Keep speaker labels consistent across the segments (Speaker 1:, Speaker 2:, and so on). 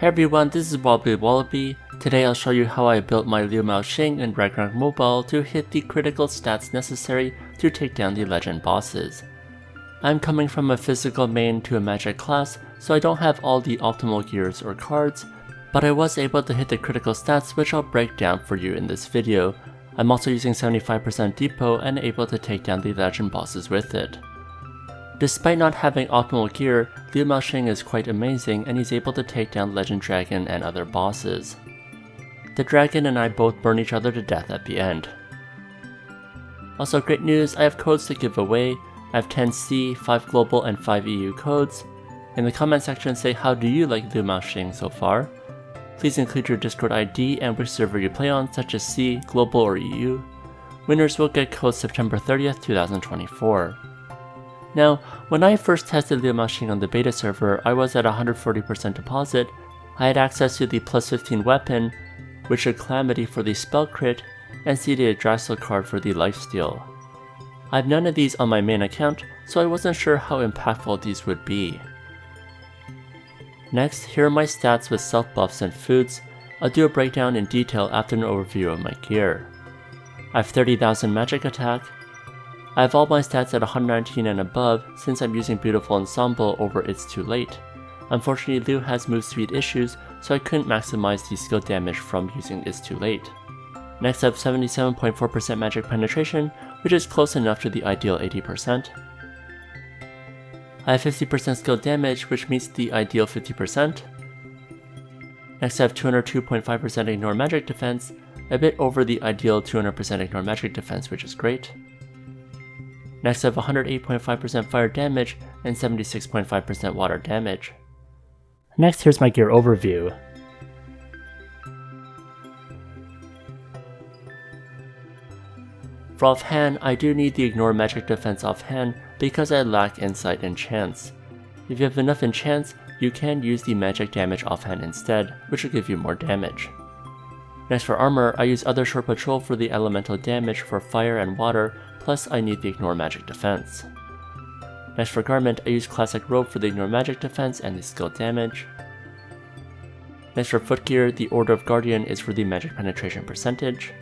Speaker 1: Hey everyone, this is WobblyWallaby. Today I'll show you how I built my Liu Mao Xing in Ragnarok mobile to hit the critical stats necessary to take down the legend bosses. I'm coming from a physical main to a magic class, so I don't have all the optimal gears or cards, but I was able to hit the critical stats, which I'll break down for you in this video. I'm also using 75% depot and able to take down the legend bosses with it. Despite not having optimal gear, Liu Mao Xing is quite amazing and he's able to take down Legend Dragon and other bosses. The dragon and I both burn each other to death at the end. Also great news, I have codes to give away. I have 10 C, 5 global and 5 EU codes. In the comment section say how do you like Liu Mao Xing so far. Please include your Discord ID and which server you play on, such as C, global or EU. Winners will get codes September 30th, 2024. Now, when I first tested Liu Mao Xing on the beta server, I was at 140% deposit. I had access to the plus 15 weapon, Witcher Calamity for the spell crit, and seeded Draxel card for the lifesteal. I have none of these on my main account, so I wasn't sure how impactful these would be. Next, here are my stats with self buffs and foods. I'll do a breakdown in detail after an overview of my gear. I have 30,000 magic attack. I have all my stats at 119 and above since I'm using Beautiful Ensemble over It's Too Late. Unfortunately, Liu has move speed issues, so I couldn't maximize the skill damage from using It's Too Late. Next I have 77.4% magic penetration, which is close enough to the ideal 80%. I have 50% skill damage, which meets the ideal 50%. Next I have 202.5% ignore magic defense, a bit over the ideal 200% ignore magic defense, which is great. Next I have 108.5% fire damage and 76.5% water damage. Next, here's my gear overview. For offhand, I do need the ignore magic defense offhand because I lack insight and chance. If you have enough in chance, you can use the magic damage offhand instead, which will give you more damage. Next for armor, I use other short patrol for the elemental damage for fire and water, plus I need the ignore magic defense. Next for garment, I use classic robe for the ignore magic defense and the skill damage. Next for footgear, the Order of Guardian is for the magic penetration percentage.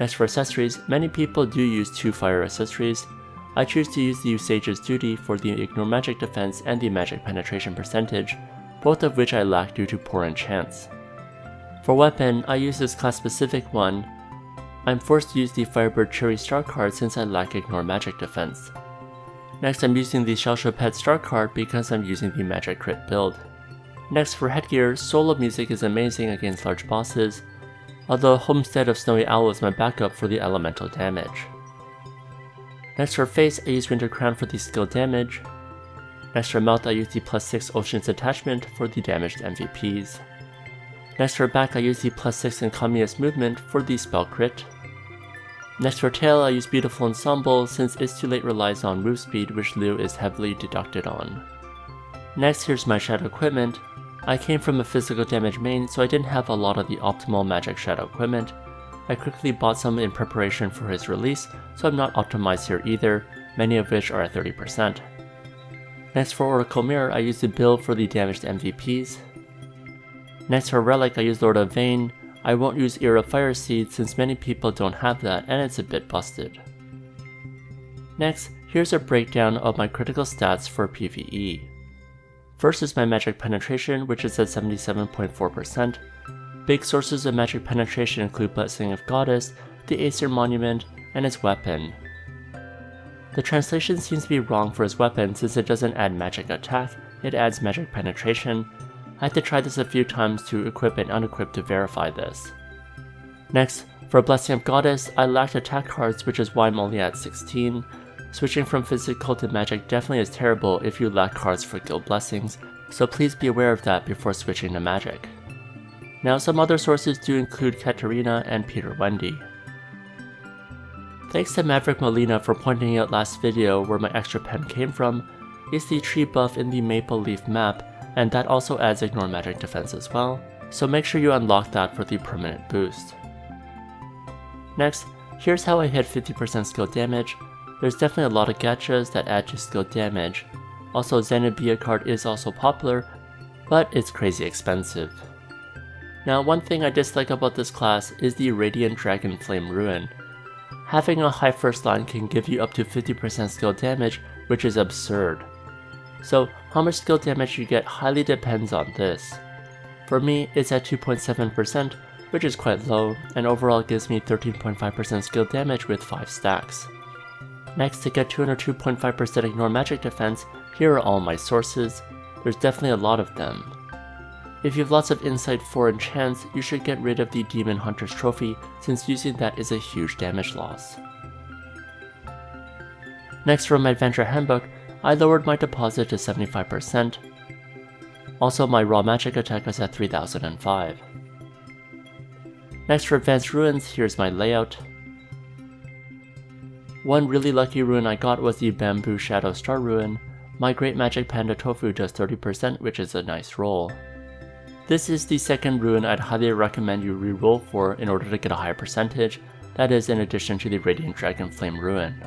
Speaker 1: Next for accessories, many people do use 2 fire accessories. I choose to use the Usage's Duty for the ignore magic defense and the magic penetration percentage, both of which I lack due to poor enchants. For weapon, I use this class specific one. I'm forced to use the Firebird Cherry Star card since I lack ignore magic defense. Next I'm using the Shellshopet Star card because I'm using the magic crit build. Next for headgear, solo music is amazing against large bosses, although Homestead of Snowy Owl is my backup for the elemental damage. Next for face, I use Winter Crown for the skill damage. Next for mouth, I use the plus 6 Ocean's Attachment for the damaged MVPs. Next for back, I use the plus 6 Encomious Movement for the spell crit. Next for tail, I use Beautiful Ensemble since It's Too Late relies on move speed, which Liu is heavily deducted on. Next, here's my shadow equipment. I came from a physical damage main, so I didn't have a lot of the optimal magic shadow equipment. I quickly bought some in preparation for his release, so I'm not optimized here either, many of which are at 30%. Next for Oracle Mirror, I use the build for the damaged MVPs. Next for Relic, I use Lord of Vane. I won't use Ear of Fire Seed since many people don't have that and it's a bit busted. Next, here's a breakdown of my critical stats for PvE. First is my magic penetration, which is at 77.4%. Big sources of magic penetration include Blessing of Goddess, the Aesir Monument, and his weapon. The translation seems to be wrong for his weapon since it doesn't add magic attack, it adds magic penetration. I had to try this a few times to equip and unequip to verify this. Next, for Blessing of Goddess, I lacked attack cards, which is why I'm only at 16. Switching from physical to magic definitely is terrible if you lack cards for guild blessings, so please be aware of that before switching to magic. Now some other sources do include Katarina and Peter Wendy. Thanks to Maverick Molina for pointing out last video where my extra pen came from, is the tree buff in the Maple Leaf map, and that also adds ignore magic defense as well, so make sure you unlock that for the permanent boost. Next, here's how I hit 50% skill damage. There's definitely a lot of gachas that add to skill damage. Also, Zenobia card is also popular, but it's crazy expensive. Now, one thing I dislike about this class is the Radiant Dragon Flame Ruin. Having a high first line can give you up to 50% skill damage, which is absurd. So how much skill damage you get highly depends on this. For me, it's at 2.7%, which is quite low, and overall gives me 13.5% skill damage with 5 stacks. Next, to get 202.5% ignore magic defense, here are all my sources. There's definitely a lot of them. If you have lots of Insight 4 and Chance, you should get rid of the Demon Hunter's Trophy, since using that is a huge damage loss. Next, from my Adventure Handbook, I lowered my deposit to 75%. Also, my raw magic attack is at 3005. Next, for Advanced Ruins, here's my layout. One really lucky rune I got was the Bamboo Shadow Star Rune. My Great Magic Panda Tofu does 30%, which is a nice roll. This is the second rune I'd highly recommend you re-roll for in order to get a higher percentage, that is in addition to the Radiant Dragon Flame Ruin.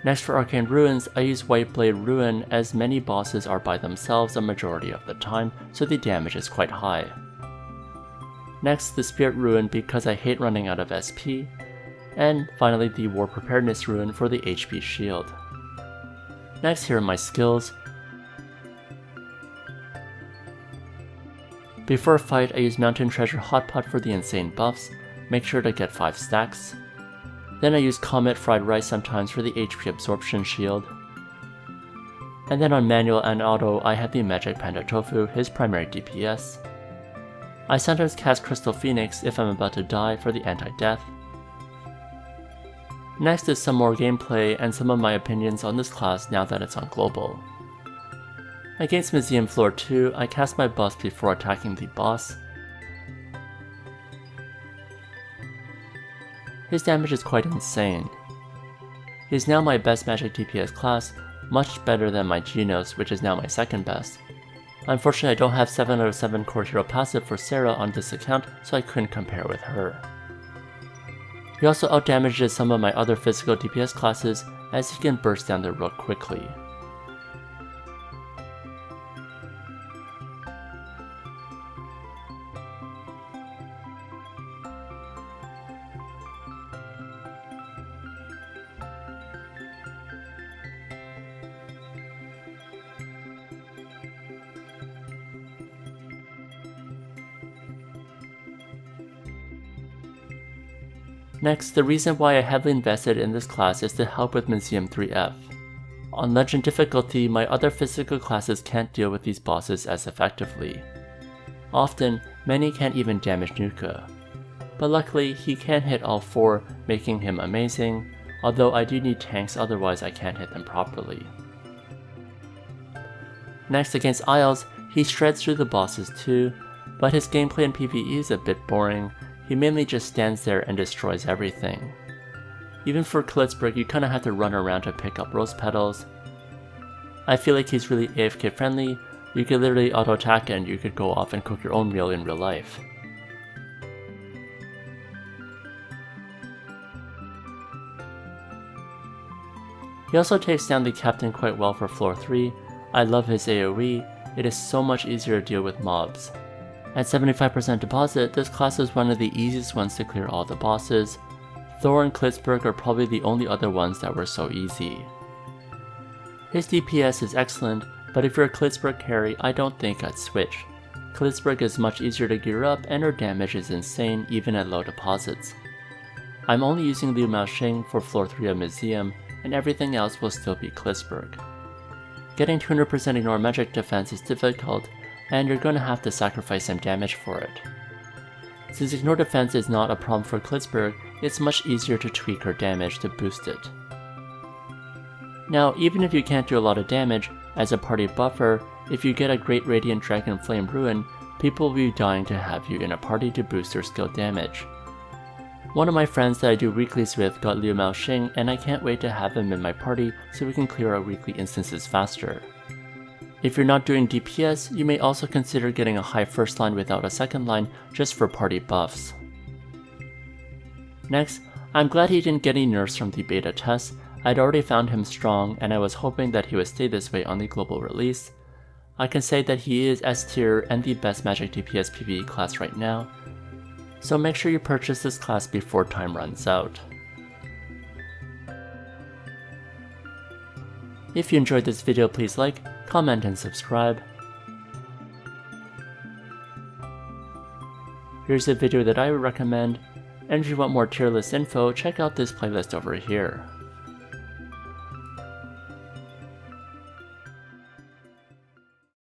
Speaker 1: Next, for Arcane Ruins, I use White Blade Ruin as many bosses are by themselves a majority of the time, so the damage is quite high. Next, the Spirit Ruin because I hate running out of SP, and finally the War Preparedness Ruin for the HP shield. Next, here are my skills. Before a fight, I use Mountain Treasure Hot Pot for the insane buffs, make sure to get 5 stacks. Then I use Comet Fried Rice sometimes for the HP absorption shield. And then on manual and auto, I have the Magic Panda Tofu, his primary DPS. I sometimes cast Crystal Phoenix if I'm about to die for the anti-death. Next is some more gameplay and some of my opinions on this class now that it's on global. Against Museum Floor 2, I cast my buffs before attacking the boss. His damage is quite insane. He is now my best magic DPS class, much better than my Genos, which is now my second best. Unfortunately, I don't have 7 out of 7 core hero passive for Sarah on this account, so I couldn't compare with her. He also outdamages some of my other physical DPS classes, as he can burst down the road quickly. Next, the reason why I heavily invested in this class is to help with Museum 3F. On Legend difficulty, my other physical classes can't deal with these bosses as effectively. Often, many can't even damage Nuka. But luckily, he can hit all 4, making him amazing, although I do need tanks otherwise I can't hit them properly. Next, against Isles, he shreds through the bosses too, but his gameplay in PvE is a bit boring. He mainly just stands there and destroys everything. Even for Klitzberg, you kinda have to run around to pick up rose petals. I feel like he's really AFK friendly. You could literally auto attack and you could go off and cook your own meal in real life. He also takes down the captain quite well for floor 3. I love his AoE, it is so much easier to deal with mobs. At 75% deposit, this class is one of the easiest ones to clear all the bosses. Thor and Klitzberg are probably the only other ones that were so easy. His DPS is excellent, but if you're a Klitzberg carry, I don't think I'd switch. Klitzberg is much easier to gear up and her damage is insane even at low deposits. I'm only using Liu Mao Xing for floor 3 of Museum, and everything else will still be Klitzberg. Getting 200% ignore magic defense is difficult, and you're going to have to sacrifice some damage for it. Since ignore defense is not a problem for Klitzberg, it's much easier to tweak her damage to boost it. Now, even if you can't do a lot of damage, as a party buffer, if you get a great Radiant Dragon Flame Ruin, people will be dying to have you in a party to boost their skill damage. One of my friends that I do weeklies with got Liu Mao Xing, and I can't wait to have him in my party so we can clear our weekly instances faster. If you're not doing DPS, you may also consider getting a high first line without a second line just for party buffs. Next, I'm glad he didn't get any nerfs from the beta test. I'd already found him strong and I was hoping that he would stay this way on the global release. I can say that he is S tier and the best magic DPS PvE class right now, so make sure you purchase this class before time runs out. If you enjoyed this video, please like, comment, and subscribe. Here's a video that I would recommend, and if you want more tier list info, check out this playlist over here.